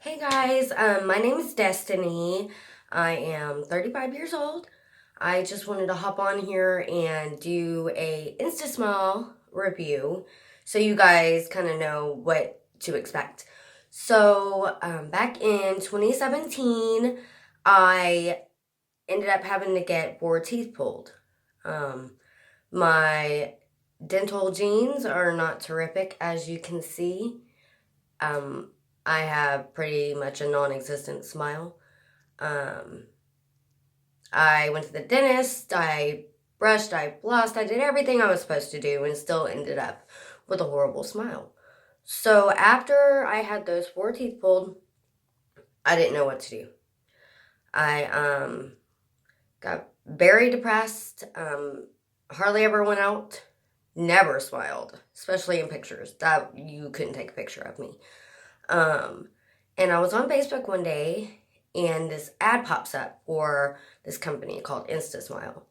Hey guys, my name is Destiny. I am 35 years old. I just wanted to hop on here and do a Instasmile review so you guys kind of know what to expect. So, back in 2017, I ended up having to get 4 teeth pulled. My dental genes are not terrific, as you can see. I have pretty much a non-existent smile. I went to the dentist, I brushed, I flossed, I did everything I was supposed to do and still ended up with a horrible smile. So after I had those 4 teeth pulled, I didn't know what to do. I got very depressed, hardly ever went out, never smiled, especially in pictures. That you couldn't take a picture of me. And I was on Facebook one day, and this ad pops up for this company called Instasmile,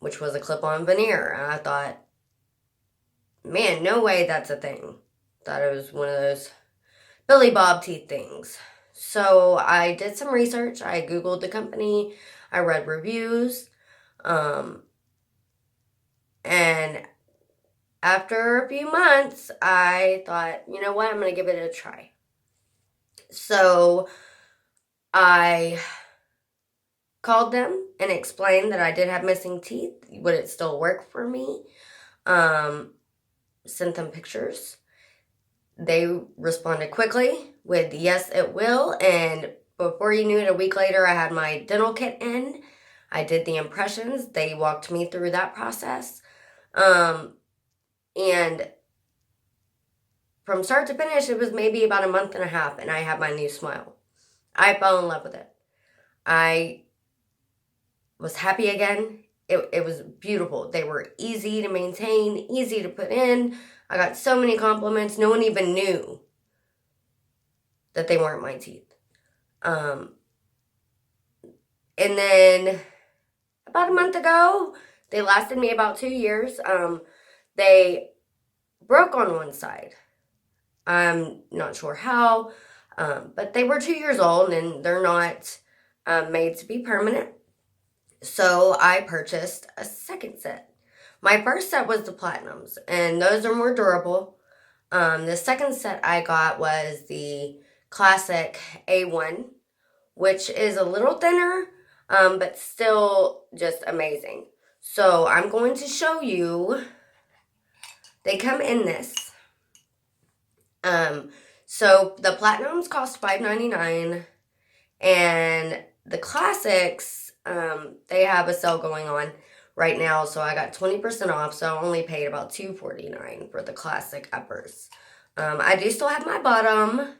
which was a Clip On Veneer. And I thought, man, no way that's a thing. Thought it was one of those Billy Bob teeth things. So I did some research. I Googled the company. I read reviews. And after a few months, I thought, you know what, I'm going to give it a try. So I called them and explained that I did have missing teeth. Would it still work for me? Sent them pictures. They responded quickly with, yes, it will. And before you knew it, a week later, I had my dental kit in. I did the impressions. They walked me through that process. And from start to finish, it was maybe about a month and a half, and I had my new smile. I fell in love with it. I was happy again. It was beautiful. They were easy to maintain, easy to put in. I got so many compliments. No one even knew that they weren't my teeth. And then about a month ago, they lasted me about 2 years. They broke on one side. I'm not sure how, but they were 2 years old and they're not made to be permanent. So I purchased a second set. My first set was the Platinums, and those are more durable. The second set I got was the classic A1, which is a little thinner, but still just amazing. So I'm going to show you. They come in this. So the Platinums cost $5.99, and the Classics, they have a sale going on right now, so I got 20% off, so I only paid about $2.49 for the Classic uppers. I do still have my bottom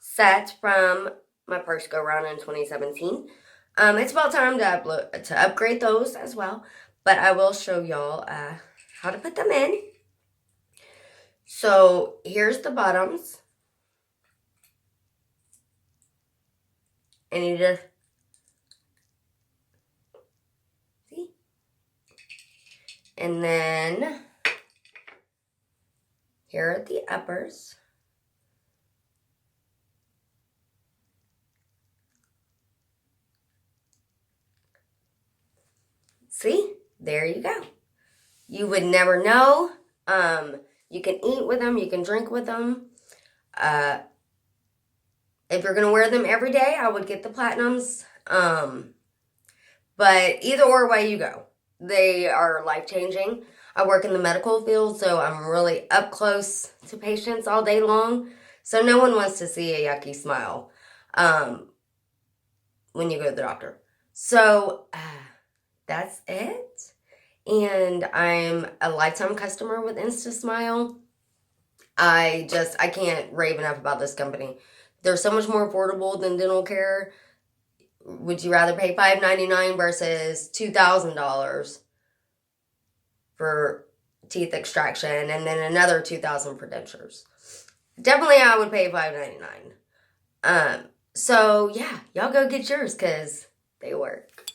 set from my first go-round in 2017. It's about time to upgrade those as well, but I will show y'all how to put them in. So here's the bottoms. And you just see, and then here are the uppers. See, there you go. You would never know. You can eat with them, you can drink with them. If you're going to wear them every day, I would get the Platinums. But either or way you go, they are life-changing. I work in the medical field, so I'm really up close to patients all day long. So no one wants to see a yucky smile when you go to the doctor. So that's it. And I'm a lifetime customer with Instasmile. I can't rave enough about this company. They're so much more affordable than dental care. Would you rather pay $5.99 versus $2,000 for teeth extraction and then another $2,000 for dentures? Definitely I would pay $5.99. So yeah, y'all go get yours because they work.